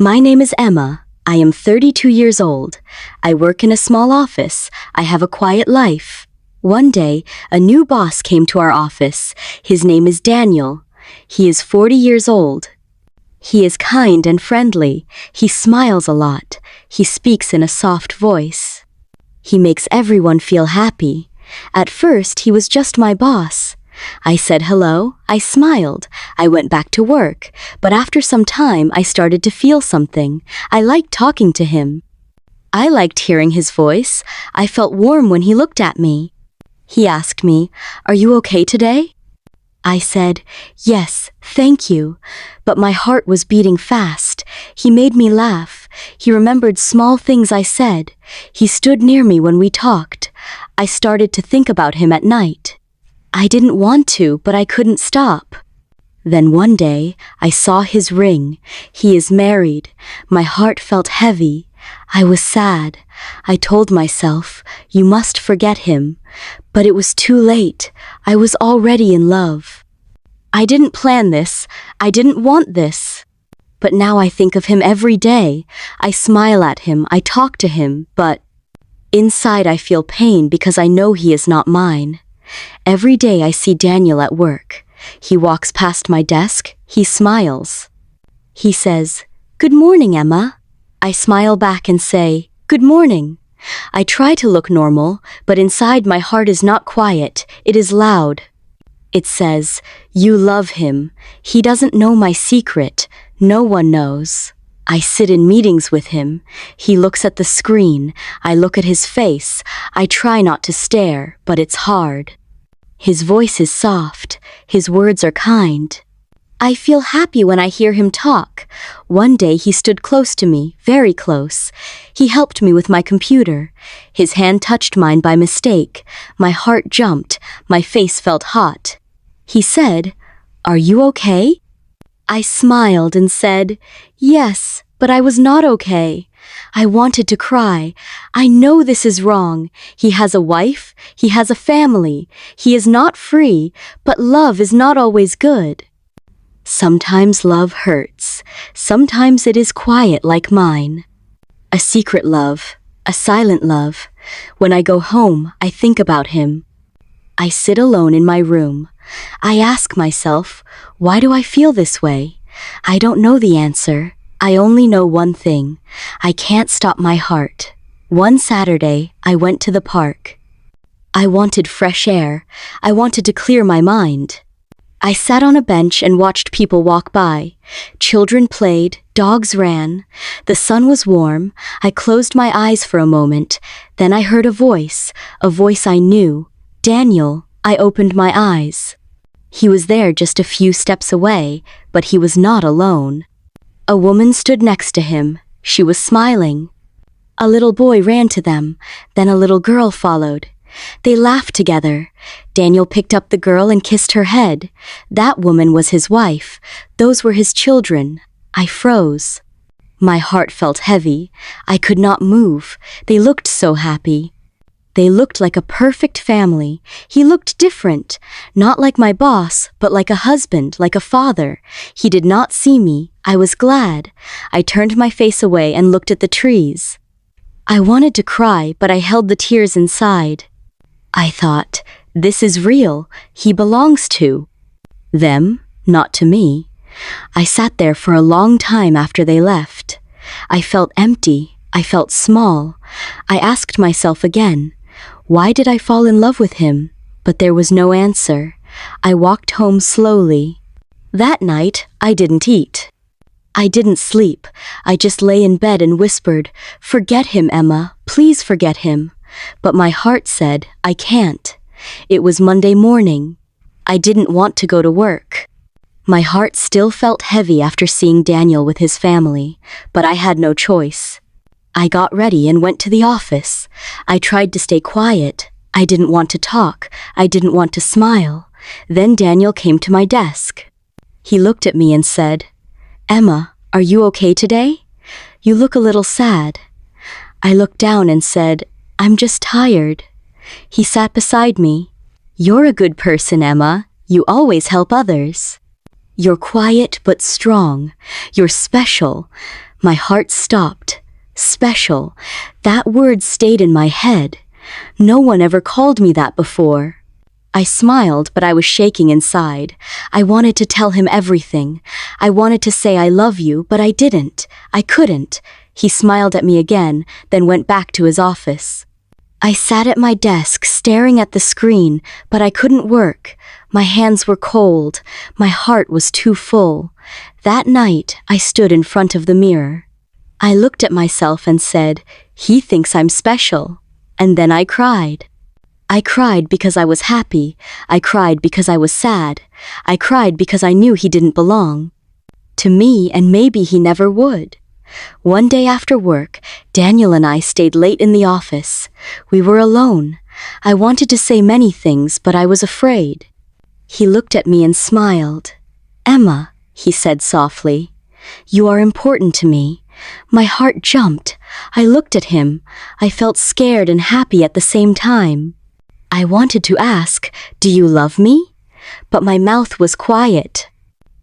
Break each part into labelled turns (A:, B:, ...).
A: My name is Emma. I am 32 years old. I work in a small office. I have a quiet life. One day, a new boss came to our office. His name is Daniel. He is 40 years old. He is kind and friendly. He smiles a lot. He speaks in a soft voice. He makes everyone feel happy. At first, he was just my boss. I said hello, I smiled, I went back to work, but after some time I started to feel something. I liked talking to him. I liked hearing his voice. I felt warm when he looked at me. He asked me, "Are you okay today?" I said, "Yes, thank you," but my heart was beating fast. He made me laugh. He remembered small things I said. He stood near me when we talked. I started to think about him at night. I didn't want to, but I couldn't stop. Then one day, I saw his ring. He is married. My heart felt heavy. I was sad. I told myself, "You must forget him." But it was too late. I was already in love. I didn't plan this. I didn't want this. But now I think of him every day. I smile at him. I talk to him, but inside I feel pain because I know he is not mine. Every day I see Daniel at work. He walks past my desk. He smiles. He says, "Good morning, Emma." I smile back and say, "Good morning." I try to look normal, but inside my heart is not quiet. It is loud. It says, "You love him. He doesn't know my secret. No one knows." I sit in meetings with him. He looks at the screen. I look at his face. I try not to stare, but it's hard. His voice is soft. His words are kind. I feel happy when I hear him talk. One day he stood close to me, very close. He helped me with my computer. His hand touched mine by mistake. My heart jumped. My face felt hot. He said, "Are you okay?" I smiled and said, "Yes, but I was not okay." I wanted to cry. I know this is wrong. He has a wife. He has a family. He is not free, but love is not always good. Sometimes love hurts. Sometimes it is quiet like mine. A secret love, a silent love. When I go home, I think about him. I sit alone in my room. I ask myself, why do I feel this way? I don't know the answer. I only know one thing. I can't stop my heart. One Saturday, I went to the park. I wanted fresh air. I wanted to clear my mind. I sat on a bench and watched people walk by. Children played, dogs ran. The sun was warm. I closed my eyes for a moment. Then I heard a voice I knew. "Daniel." I opened my eyes. He was there just a few steps away, but he was not alone. A woman stood next to him. She was smiling. A little boy ran to them. Then a little girl followed. They laughed together. Daniel picked up the girl and kissed her head. That woman was his wife. Those were his children. I froze. My heart felt heavy. I could not move. They looked so happy. They looked like a perfect family. He looked different, not like my boss, but like a husband, like a father. He did not see me. I was glad. I turned my face away and looked at the trees. I wanted to cry, but I held the tears inside. I thought, this is real. He belongs to them, not to me. I sat there for a long time after they left. I felt empty. I felt small. I asked myself again, why did I fall in love with him? But there was no answer. I walked home slowly. That night, I didn't eat. I didn't sleep. I just lay in bed and whispered, "Forget him, Emma. Please forget him." But my heart said, I can't. It was Monday morning. I didn't want to go to work. My heart still felt heavy after seeing Daniel with his family, but I had no choice. I got ready and went to the office. I tried to stay quiet. I didn't want to talk. I didn't want to smile. Then Daniel came to my desk. He looked at me and said, "Emma, are you okay today? You look a little sad." I looked down and said, "I'm just tired." He sat beside me. "You're a good person, Emma. You always help others. You're quiet but strong. You're special. My heart stopped. Special. That word stayed in my head. No one ever called me that before. I smiled, but I was shaking inside. I wanted to tell him everything. I wanted to say I love you, but I didn't. I couldn't. He smiled at me again, then went back to his office. I sat at my desk, staring at the screen, but I couldn't work. My hands were cold. My heart was too full. That night, I stood in front of the mirror. I looked at myself and said, "He thinks I'm special." And then I cried. I cried because I was happy. I cried because I was sad. I cried because I knew he didn't belong to me, and maybe he never would. One day after work, Daniel and I stayed late in the office. We were alone. I wanted to say many things, but I was afraid. He looked at me and smiled. "Emma," he said softly, "you are important to me." My heart jumped. I looked at him. I felt scared and happy at the same time. I wanted to ask, "Do you love me?" But my mouth was quiet.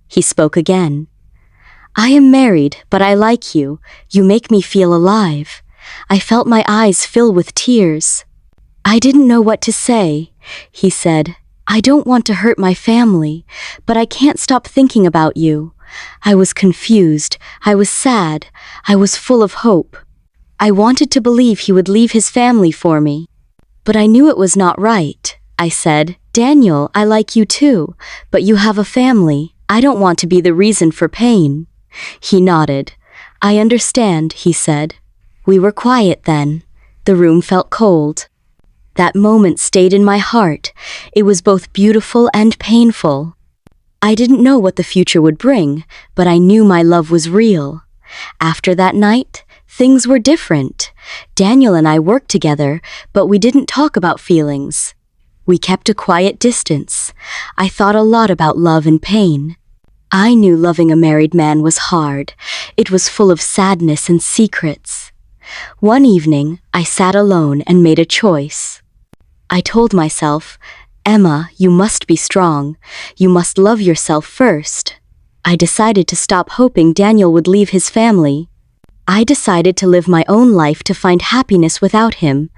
A: He spoke again. "I am married, but I like you. You make me feel alive." I felt my eyes fill with tears. I didn't know what to say. He said, "I don't want to hurt my family, but I can't stop thinking about you." I was confused. I was sad. I was full of hope. I wanted to believe he would leave his family for me. But I knew it was not right. I said, "Daniel, I like you too, but you have a family. I don't want to be the reason for pain." He nodded. "I understand," he said. We were quiet then. The room felt cold. That moment stayed in my heart. It was both beautiful and painful. I didn't know what the future would bring, but I knew my love was real. After that night, things were different. Daniel and I worked together, but we didn't talk about feelings. We kept a quiet distance. I thought a lot about love and pain. I knew loving a married man was hard. It was full of sadness and secrets. One evening, I sat alone and made a choice. I told myself, "Emma, you must be strong. You must love yourself first." I decided to stop hoping Daniel would leave his family. I decided to live my own life to find happiness without him.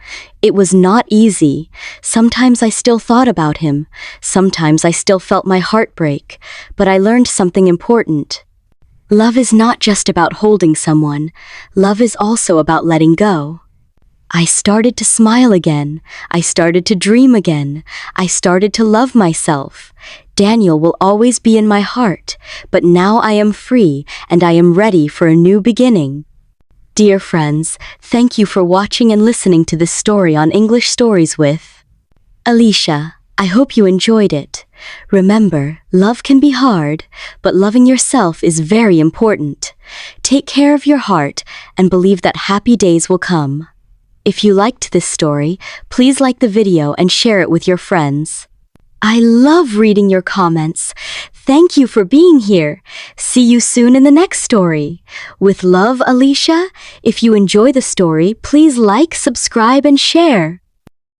A: It was not easy. Sometimes I still thought about him. Sometimes I still felt my heart break. But I learned something important. Love is not just about holding someone. Love is also about letting go. I started to smile again. I started to dream again. I started to love myself. Daniel will always be in my heart, but now I am free and I am ready for a new beginning. Dear friends, thank you for watching and listening to this story on English Stories with Allicia. I hope you enjoyed it. Remember, love can be hard, but loving yourself is very important. Take care of your heart and believe that happy days will come. If you liked this story, please like the video and share it with your friends. I love reading your comments. Thank you for being here. See you soon in the next story. With love, Allicia. If you enjoy the story, please like, subscribe, and share.